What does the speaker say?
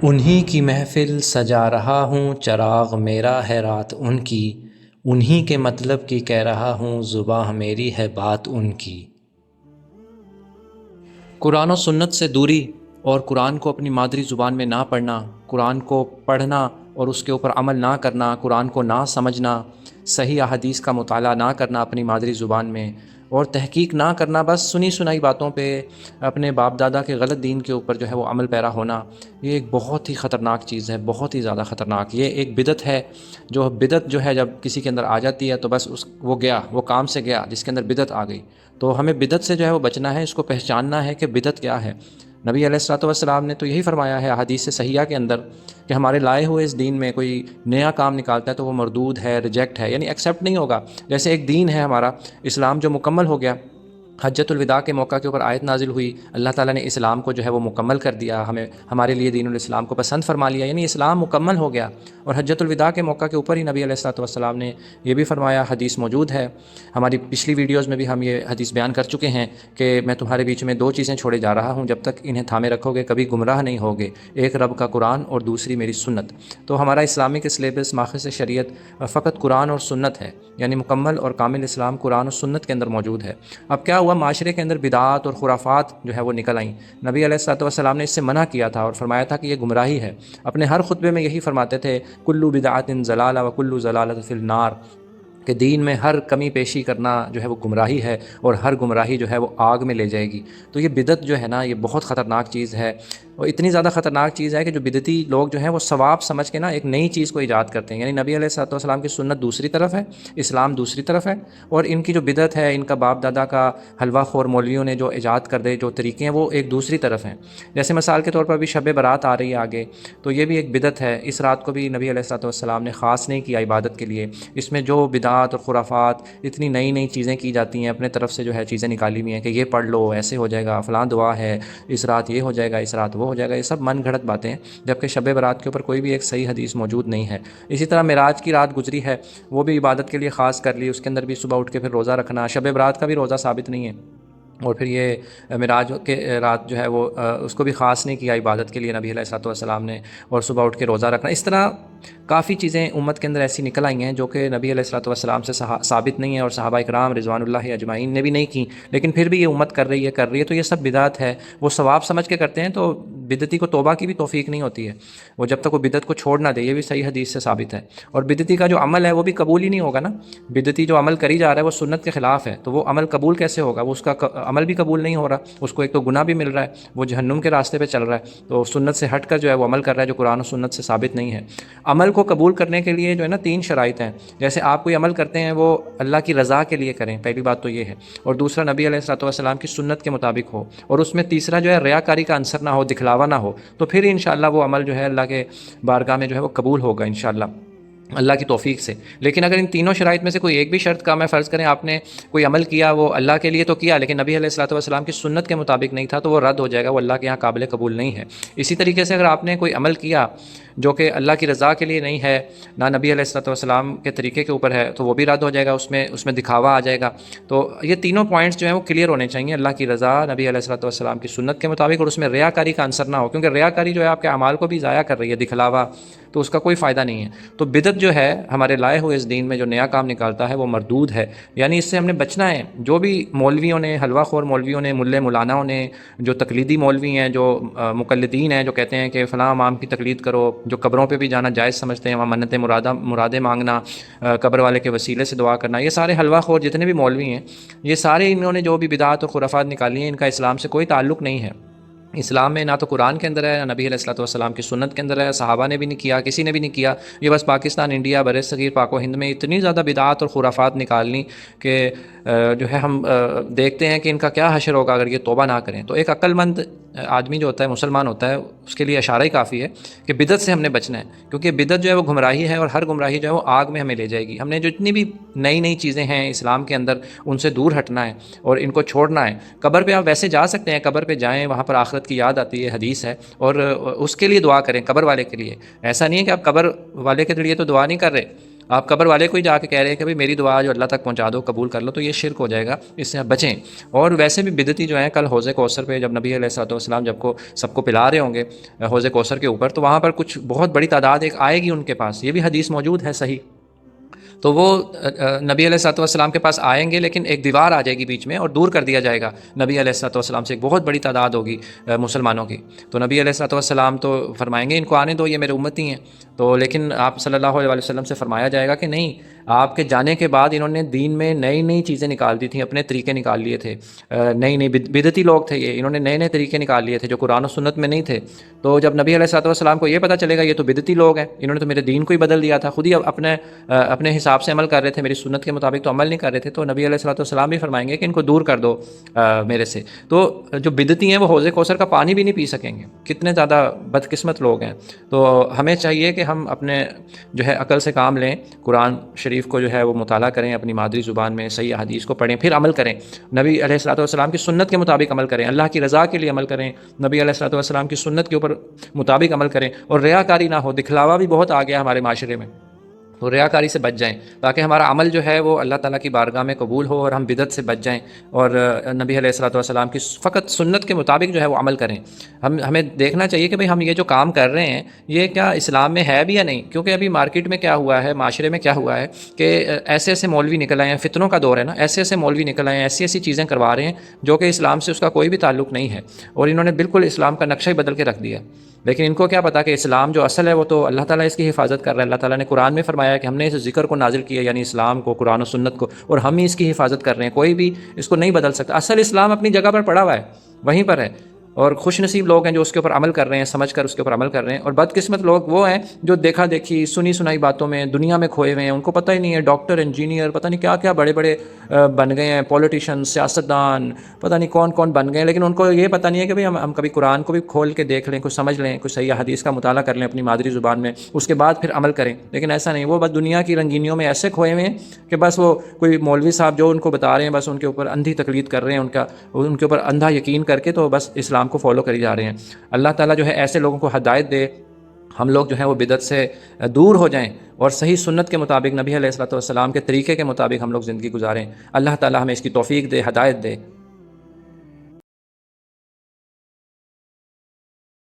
انہی کی محفل سجا رہا ہوں، چراغ میرا ہے رات ان کی، انہی کے مطلب کی کہہ رہا ہوں، زباں میری ہے بات ان کی۔ قرآن و سنت سے دوری اور قرآن کو اپنی مادری زبان میں نہ پڑھنا، قرآن کو پڑھنا اور اس کے اوپر عمل نہ کرنا، قرآن کو نہ سمجھنا، صحیح احادیث کا مطالعہ نہ کرنا اپنی مادری زبان میں، اور تحقیق نہ کرنا، بس سنی سنائی باتوں پہ اپنے باپ دادا کے غلط دین کے اوپر جو ہے وہ عمل پیرا ہونا، یہ ایک بہت ہی خطرناک چیز ہے، بہت ہی زیادہ خطرناک۔ یہ ایک بدعت ہے، جو بدعت جو ہے جب کسی کے اندر آ جاتی ہے تو بس وہ گیا، وہ کام سے گیا جس کے اندر بدعت آ گئی۔ تو ہمیں بدعت سے جو ہے وہ بچنا ہے، اس کو پہچاننا ہے کہ بدعت کیا ہے۔ نبی علیہ الصلوۃ والسلام نے تو یہی فرمایا ہے حدیث صحیحہ کے اندر کہ ہمارے لائے ہوئے اس دین میں کوئی نیا کام نکالتا ہے تو وہ مردود ہے، ریجیکٹ ہے، یعنی ایکسیپٹ نہیں ہوگا۔ جیسے ایک دین ہے ہمارا اسلام جو مکمل ہو گیا، حجۃ الوداع کے موقع کے اوپر آیت نازل ہوئی، اللہ تعالیٰ نے اسلام کو جو ہے وہ مکمل کر دیا، ہمارے لیے دین الاسلام کو پسند فرما لیا، یعنی اسلام مکمل ہو گیا۔ اور حجۃ الوداع کے موقع کے اوپر ہی نبی علیہ الصلوۃ والسلام نے یہ بھی فرمایا، حدیث موجود ہے، ہماری پچھلی ویڈیوز میں بھی ہم یہ حدیث بیان کر چکے ہیں کہ میں تمہارے بیچ میں دو چیزیں چھوڑے جا رہا ہوں، جب تک انہیں تھامے رکھو گے کبھی گمراہ نہیں ہوگے، ایک رب کا قرآن اور دوسری میری سنت۔ تو ہمارا اسلامک سلیبس ماخذ شریعت فقط قرآن اور سنت ہے، یعنی مکمل اور کامل اسلام قرآن اور سنت کے اندر موجود ہے۔ اب کیا ہوا، معاشرے کے اندر بدعات اور خرافات جو ہے وہ نکل آئیں۔ نبی علیہ الصلوۃ والسلام نے اس سے منع کیا تھا اور فرمایا تھا کہ یہ گمراہی ہے۔ اپنے ہر خطبے میں یہی فرماتے تھے، کلو بدعۃ ضلالہ و کلو ضلالۃ فی النار، کہ دین میں ہر کمی پیشی کرنا جو ہے وہ گمراہی ہے اور ہر گمراہی جو ہے وہ آگ میں لے جائے گی۔ تو یہ بدعت جو ہے نا، یہ بہت خطرناک چیز ہے، اور اتنی زیادہ خطرناک چیز ہے کہ جو بدعتی لوگ جو ہیں وہ ثواب سمجھ کے نا ایک نئی چیز کو ایجاد کرتے ہیں، یعنی نبی علیہ الصلوۃ والسلام کی سنت دوسری طرف ہے، اسلام دوسری طرف ہے، اور ان کی جو بدعت ہے، ان کا باپ دادا کا حلوہ خور مولویوں نے جو ایجاد کر دے جو طریقے ہیں وہ ایک دوسری طرف ہیں۔ جیسے مثال کے طور پر ابھی شب برات آ رہی ہے آگے، تو یہ بھی ایک بدعت ہے۔ اس رات کو بھی نبی علیہ الصلوۃ والسلام نے خاص نہیں کیا عبادت کے لیے، اس میں جو بدعات اور خرافات، اتنی نئی نئی چیزیں کی جاتی ہیں، اپنے طرف سے جو ہے چیزیں نکالی ہوئی ہیں کہ یہ پڑھ لو ایسے ہو جائے گا، فلاں دعا ہے، اس رات یہ ہو جائے گا، اس رات وہ ہو جائے گا، یہ سب من گھڑت باتیں ہیں، جبکہ شب برات کے اوپر کوئی بھی ایک صحیح حدیث موجود نہیں ہے۔ اسی طرح معراج کی رات گزری ہے، وہ بھی عبادت کے لیے خاص کر لی، اس کے اندر بھی صبح اٹھ کے پھر روزہ رکھنا، شب برات کا بھی روزہ ثابت نہیں ہے، اور پھر یہ معراج کے رات جو ہے وہ اس کو بھی خاص نہیں کیا عبادت کے لیے نبی علیہ الصلوۃ والسلام نے، اور صبح اٹھ کے روزہ رکھنا۔ اس طرح کافی چیزیں امت کے اندر ایسی نکل آئی ہیں جو کہ نبی علیہ الصلوۃ والسلام سے ثابت نہیں ہے، اور صحابہ کرام رضوان اللہ اجمعین نے بھی نہیں کی، لیکن پھر بھی یہ امت کر رہی ہے، تو یہ سب بدعت ہے۔ وہ ثواب سمجھ کے کرتے ہیں، تو بدعتی کو توبہ کی بھی توفیق نہیں ہوتی ہے، وہ جب تک وہ بدعت کو چھوڑ نہ دے، یہ بھی صحیح حدیث سے ثابت ہے۔ اور بدعتی کا جو عمل ہے وہ بھی قبول ہی نہیں ہوگا نا، بدعتی جو عمل کری جا رہا ہے وہ سنت کے خلاف ہے، تو وہ عمل قبول کیسے ہوگا؟ وہ اس کا عمل بھی قبول نہیں ہو رہا، اس کو ایک تو گناہ بھی مل رہا ہے، وہ جہنم کے راستے پہ چل رہا ہے، تو سنت سے ہٹ کر جو ہے وہ عمل کر رہا ہے جو قرآن و سنت سے ثابت نہیں ہے۔ عمل کو قبول کرنے کے لیے جو ہے نا 3 شرائط ہیں، جیسے آپ کوئی عمل کرتے ہیں وہ اللہ کی رضا کے لیے کریں، پہلی بات تو یہ ہے، اور دوسرا نبی علیہ الصلوۃ والسلام کی سنت کے مطابق ہو، اور اس میں تیسرا جو ہے ریاکاری کا عنصر نہ ہو، دکھلاوا نہ ہو، تو پھر انشاءاللہ وہ عمل جو ہے اللہ کے بارگاہ میں جو ہے وہ قبول ہوگا انشاءاللہ اللہ کی توفیق سے۔ لیکن اگر ان تینوں شرائط میں سے کوئی ایک بھی شرط کا میں فرض کریں آپ نے کوئی عمل کیا، وہ اللہ کے لیے تو کیا لیکن نبی علیہ الصلوۃ والسلام کی سنت کے مطابق نہیں تھا، تو وہ رد ہو جائے گا، وہ اللہ کے یہاں قابل قبول نہیں ہے۔ اسی طریقے سے اگر آپ نے کوئی عمل کیا جو کہ اللہ کی رضا کے لیے نہیں ہے، نہ نبی علیہ الصلوۃ والسلام کے طریقے کے اوپر ہے، تو وہ بھی رد ہو جائے گا، اس میں دکھاوا آ جائے گا۔ تو یہ تینوں پوائنٹس جو ہیں وہ کلیئر ہونے چاہیے، اللہ کی رضا، نبی علیہ الصلوۃ والسلام کی سنت کے مطابق، اور اس میں ریاکاری کا عنصر نہ ہو، کیونکہ ریاکاری جو ہے آپ کے اعمال کو بھی ضائع کر رہی ہے، دکھلاوا، تو اس کا کوئی فائدہ نہیں ہے۔ تو بدعت جو ہے ہمارے لائے ہوئے اس دین میں جو نیا کام نکالتا ہے وہ مردود ہے، یعنی اس سے ہم نے بچنا ہے۔ جو بھی مولویوں نے، حلوہ خور مولویوں نے، ملے مولاناؤں نے، جو تقلیدی مولوی ہیں، جو مقلدین ہیں، جو کہتے ہیں کہ فلاں امام کی تقلید کرو، جو قبروں پہ بھی جانا جائز سمجھتے ہیں، وہاں منتیں مرادیں مانگنا، قبر والے کے وسیلے سے دعا کرنا، یہ سارے حلوہ خور جتنے بھی مولوی ہیں، یہ سارے انہوں نے جو بھی بدعات اور خرافات نکالی ہیں، ان کا اسلام سے کوئی تعلق نہیں ہے۔ اسلام میں نہ تو قرآن کے اندر ہے، نہ نبی علیہ الصلوۃ والسلام کی سنت کے اندر ہے، صحابہ نے بھی نہیں کیا، کسی نے بھی نہیں کیا۔ یہ بس پاکستان، انڈیا، بر صغیر، پاک و ہند میں اتنی زیادہ بدعات اور خرافات نکال لیں کہ جو ہے ہم دیکھتے ہیں کہ ان کا کیا حشر ہوگا اگر یہ توبہ نہ کریں۔ تو ایک عقل مند آدمی جو ہوتا ہے، مسلمان ہوتا ہے، اس کے لیے اشارہ ہی کافی ہے کہ بدعت سے ہم نے بچنا ہے، کیونکہ بدعت جو ہے وہ گمراہی ہے، اور ہر گمراہی جو ہے وہ آگ میں ہمیں لے جائے گی۔ ہم نے جو اتنی بھی نئی چیزیں ہیں اسلام کے اندر، ان سے دور ہٹنا ہے اور ان کو چھوڑنا ہے۔ قبر پہ آپ ویسے جا سکتے ہیں، قبر پہ جائیں، وہاں پر آخرت کی یاد آتی ہے، حدیث ہے، اور اس کے لیے دعا کریں، قبر والے کے لیے۔ ایسا نہیں ہے کہ آپ قبر والے کے لیے تو دعا نہیں کر رہے، آپ قبر والے کو ہی جا کے کہہ رہے ہیں کہ بھائی میری دعا جو اللہ تک پہنچا دو، قبول کر لو، تو یہ شرک ہو جائے گا، اس سے آپ بچیں۔ اور ویسے بھی بدعتی جو ہیں، کل حوض کوثر پہ جب نبی علیہ الصلوۃ والسلام جب کو سب کو پلا رہے ہوں گے حوض کوثر کے اوپر، تو وہاں پر کچھ بہت بڑی تعداد ایک آئے گی ان کے پاس، یہ بھی حدیث موجود ہے صحیح، تو وہ نبی علیہ الصلوۃ والسلام کے پاس آئیں گے، لیکن ایک دیوار آ جائے گی بیچ میں اور دور کر دیا جائے گا نبی علیہ الصلوۃ والسلام سے، ایک بہت بڑی تعداد ہوگی مسلمانوں کی، تو نبی علیہ الصلوۃ والسلام تو فرمائیں گے ان کو آنے دو، یہ میرے امتی ہیں، تو لیکن آپ صلی اللہ علیہ وسلم سے فرمایا جائے گا کہ نہیں، آپ کے جانے کے بعد انہوں نے دین میں نئی نئی چیزیں نکال دی تھیں، اپنے طریقے نکال لیے تھے، نئی نئی بدعتی لوگ تھے یہ، انہوں نے نئے نئے طریقے نکال لیے تھے جو قرآن و سنت میں نہیں تھے، تو جب نبی علیہ الصلوۃ والسلام کو یہ پتہ چلے گا یہ تو بدعتی لوگ ہیں، انہوں نے تو میرے دین کو ہی بدل دیا تھا، خود ہی اپنے حساب سے عمل کر رہے تھے، میری سنت کے مطابق تو عمل نہیں کر رہے تھے، تو نبی علیہ الصلوۃ والسلام بھی فرمائیں گے کہ ان کو دور کر دو میرے سے، تو جو بدعتی ہیں وہ حوض کوثر کا پانی بھی نہیں پی سکیں گے، کتنے زیادہ بدقسمت لوگ ہیں۔ تو ہمیں چاہیے کہ ہم اپنے جو ہے عقل سے کام لیں، قرآن شریف کو جو ہے وہ مطالعہ کریں، اپنی مادری زبان میں صحیح احادیث کو پڑھیں، پھر عمل کریں، نبی علیہ الصلوۃ والسلام کی سنت کے مطابق عمل کریں، اللہ کی رضا کے لیے عمل کریں، نبی علیہ الصلوۃ والسلام کی سنت کے اوپر مطابق عمل کریں، اور ریاکاری نہ ہو، دکھلاوا بھی بہت آ گیا ہمارے معاشرے میں، تو ریاکاری سے بچ جائیں تاکہ ہمارا عمل جو ہے وہ اللہ تعالیٰ کی بارگاہ میں قبول ہو، اور ہم بدعت سے بچ جائیں، اور نبی علیہ الصلوۃ والسلام کی فقط سنت کے مطابق جو ہے وہ عمل کریں۔ ہمیں دیکھنا چاہیے کہ بھئی ہم یہ جو کام کر رہے ہیں یہ کیا اسلام میں ہے بھی یا نہیں، کیونکہ ابھی مارکیٹ میں کیا ہوا ہے، معاشرے میں کیا ہوا ہے کہ ایسے ایسے مولوی نکل آئے ہیں، فتنوں کا دور ہے نا، ایسے ایسے مولوی نکل آئے ہیں، ایسی ایسی چیزیں کروا رہے ہیں جو کہ اسلام سے اس کا کوئی بھی تعلق نہیں ہے، اور انہوں نے بالکل اسلام کا نقشہ ہی بدل کے رکھ دیا، لیکن ان کو کیا پتا کہ اسلام جو اصل ہے وہ تو اللہ تعالیٰ اس کی حفاظت کر رہا ہے، اللہ تعالیٰ نے قرآن میں فرمایا ہے کہ ہم نے اس ذکر کو نازل کیا، یعنی اسلام کو، قرآن و سنت کو، اور ہم ہی اس کی حفاظت کر رہے ہیں، کوئی بھی اس کو نہیں بدل سکتا، اصل اسلام اپنی جگہ پر پڑا ہوا ہے، وہیں پر ہے، اور خوش نصیب لوگ ہیں جو اس کے اوپر عمل کر رہے ہیں، سمجھ کر اس کے اوپر عمل کر رہے ہیں، اور بدقسمت لوگ وہ ہیں جو دیکھا دیکھی سنی سنائی باتوں میں دنیا میں کھوئے ہوئے ہیں، ان کو پتہ ہی نہیں ہے، ڈاکٹر انجینئر پتہ نہیں کیا کیا بڑے بڑے بن گئے ہیں، پولیٹیشین، سیاستدان، پتہ نہیں کون کون بن گئے ہیں، لیکن ان کو یہ پتہ نہیں ہے کہ بھئی ہم کبھی قرآن کو بھی کھول کے دیکھ لیں، کچھ سمجھ لیں، کچھ صحیح حدیث کا مطالعہ کر لیں اپنی مادری زبان میں، اس کے بعد پھر عمل کریں، لیکن ایسا نہیں، وہ بس دنیا کی رنگینیوں میں ایسے کھوئے ہوئے ہیں کہ بس وہ کوئی مولوی صاحب جو ان کو بتا رہے ہیں بس ان کے اوپر اندھی تقلید کر رہے ہیں، ان کے اوپر اندھا یقین کر کے تو بس اسلام کو فالو کری جا رہے ہیں۔ اللہ تعالیٰ جو ہے ایسے لوگوں کو ہدایت دے، ہم لوگ جو ہیں وہ بدعت سے دور ہو جائیں، اور صحیح سنت کے مطابق نبی علیہ الصلوۃ والسلام کے طریقے کے مطابق ہم لوگ زندگی گزاریں۔ اللہ تعالیٰ ہمیں اس کی توفیق دے، ہدایت دے۔